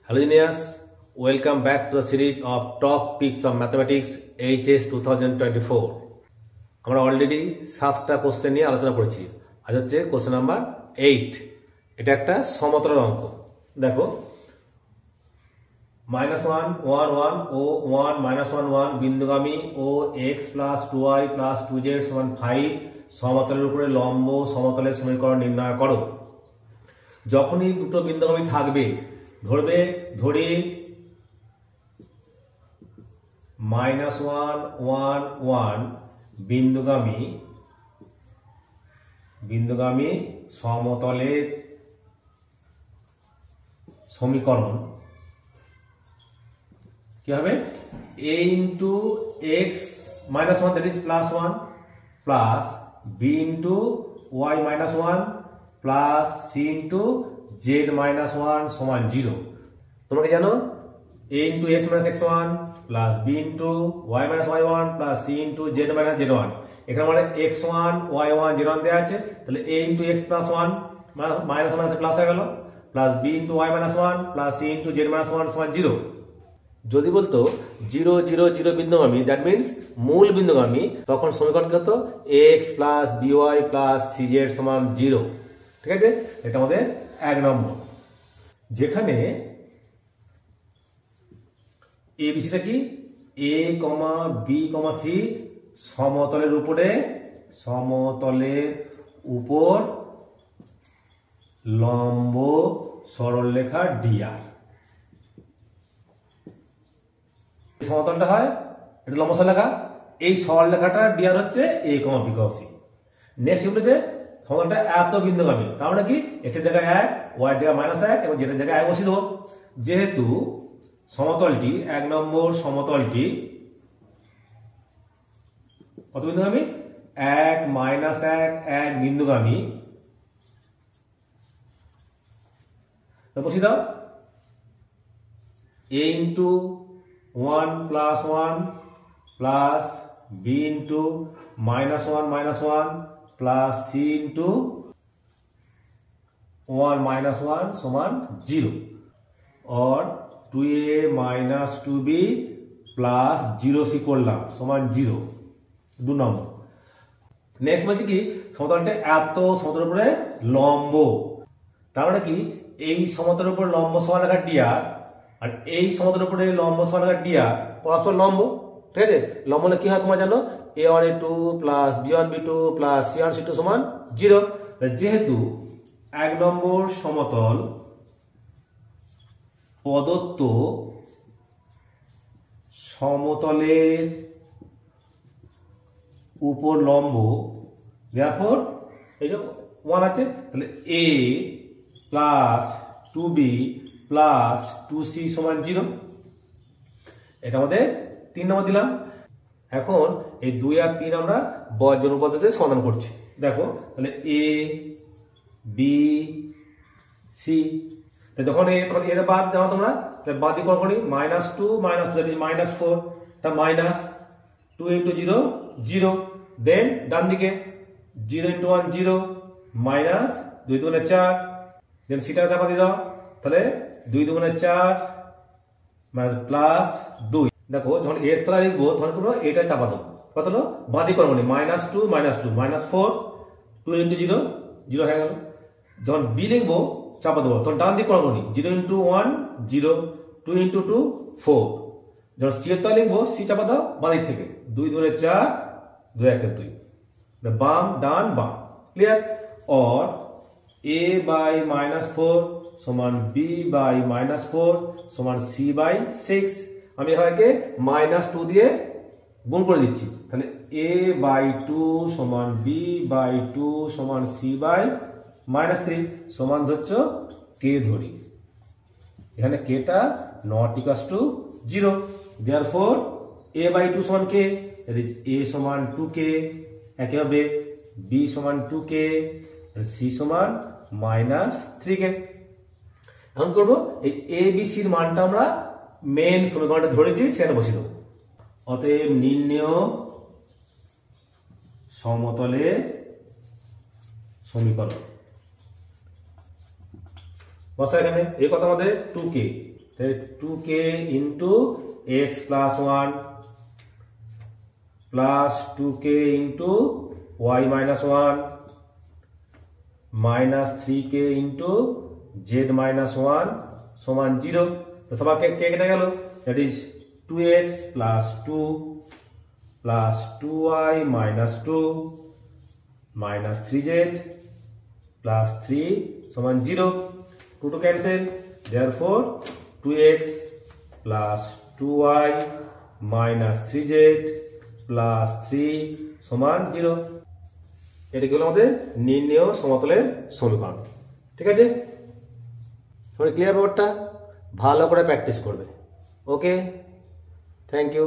Hello engineers, welcome back to the series of top picks of mathematics HS 2024. আমরা already 7টা question নিয়ে আলোচনা করেছি। আজ হচ্ছে কোশ্চেন নাম্বার 8। এটা একটা সমতলের অঙ্ক। দেখো -1 1 1 ও 1 -1 1 বিন্দুগামী ও x + 2y + 2z = 5 সমতলের উপরে লম্ব সমতলের সমীকরণ নির্ণয় করো। যখনই দুটো বিন্দুগামী থাকবে ধরি -1 1 1 বিন্দুগামী সমতলের সমীকরণ কি হবে? a into x minus 1 that is +1 plus b into y minus 1 plus c into z minus 1 সমান 0। তোমরা কি জানো a into x minus x1 plus b into y minus y1 plus c into z minus z1। এখানে মানে x1 y1 z1 দেয়া আছে, তাহলে a into x plus 1 minus minus plus হয়ে গেল plus b into y minus 1 plus c into z minus 1 সমান 0। যদি বলতো 0 0 0 বিন্দুগামী, দ্যাট মিন্স মূল বিন্দুগামী, তখন সমীকরণ কি হতো? x plus by plus cz সমান 0। ঠিক আছে, এটা আমাদের 1 নম্বর। যেখানে a b c টা কি? a, b, c সমতলের উপর লম্ব সরলরেখা dr। সমতলটা হয় এটা লম্ব সরলরেখা, এই সরলরেখাটা dr হচ্ছে a, b, c। নেক্সট বলেছে সমতলটা এত বিন্দুগামী, তার মানে কি x এর জায়গায় 1, y এর জায়গায় -1 এবং z এর জায়গায় 1 বসিয়ে দেবো। যেহেতু সমতলটি 1 নম্বর সমতলটি কত বিন্দুগামী? 1 -1 1 বিন্দুগামী, তো বসিয়ে দাও a into 1 plus 1 plus b into -1 minus 1 plus c into 1 minus 1 সমান 0 or 2a minus 2b plus 0c করলাম সমান 0। 2 নম্বর। নেক্সট বলছি কি সমতলটা এত সমতলের উপরে লম্ব, তার মানে কি এই সমতলের উপরে লম্ব সরলরেখা dr আর এই সমতলের উপরে লম্ব সরলরেখা dr পরস্পর লম্ব। ঠিক আছে, লম্ব হলে কি হয় তোমরা জানো? a1 a2 plus b1 b2 plus c1 c2 সমান 0। যেহেতু 1 নম্বর সমতল প্রদত্ত সমতলের উপর লম্ব, therefore এই যে 1 আছে, তাহলে a plus 2b plus 2c সমান 0। এটা আমাদের 3 নম্বর দিলাম। এখন এই 2 আর 3 আমরা বজ্র পদ্ধতিতে সমাধান করছি। দেখো তাহলে a b c, যখন এর বাদ জানো তোমরা, তাহলে বাদ দিয়ে করি -2 -2 that is -4, তা -2 into 0 0, দেন ডান দিকে 0 into 1 0 minus 2 2 4, দেন সিটা চাপা দিয়ে দাও, তাহলে 2 2 4 minus plus 2। দেখো যখন এর তলা লিখবো তখন করবো এটা চাপা দেবো, কত হলো বাঁ দিকে করবো -2 -2 -4 2 into 0 0 হয়ে গেল। যখন বি লিখবো চাপা দেবো তখন ডান দিকে করবো 0 into 1 0 2 into 2 4। যখন সি এর তলা লিখবো সি চাপা দাও বাঁ দিক থেকে 2 2 4 2 1 2, বাম ডান বাম। ক্লিয়ার? অর a by -4 সমান b by -4 সমান c by 6। আমি এখানে -2 দিয়ে গুণ করে দিচ্ছি, তাহলে a by 2 সমান b by 2 সমান c by -3 সমান ধরছো k ধরি। এখানে k টা not equals to 0, therefore a by 2 সমান k, that is a সমান 2k, একইভাবে b সমান 2k, c সমান -3k। এখন করবো এই a b c এর মানটা আমরা মেন সমীকরণটা ধরেছি সেখানে বসিয়ে দেবো। অতএব নির্ণেয় সমতলের সমীকরণ বসা এখানে এই কথা আমাদের 2k 2k into X plus 1 plus 2k into Y minus 1 minus 3k into Z minus 1 সমান 0। তো সবার কে কেটে গেল, that is 2x plus 2 plus 2y minus 2 minus 3z plus 3 সমান 0। 2 to cancel, therefore 2x plus 2y minus 3z plus 3 সমান 0। এটা হলো আমাদের নির্ণেয় সমতলের সমীকরণ। ঠিক আছে, সবাই ক্লিয়ার ব্যাপারটা? ভালো করে প্র্যাকটিস করবে। ওকে, থ্যাংক ইউ।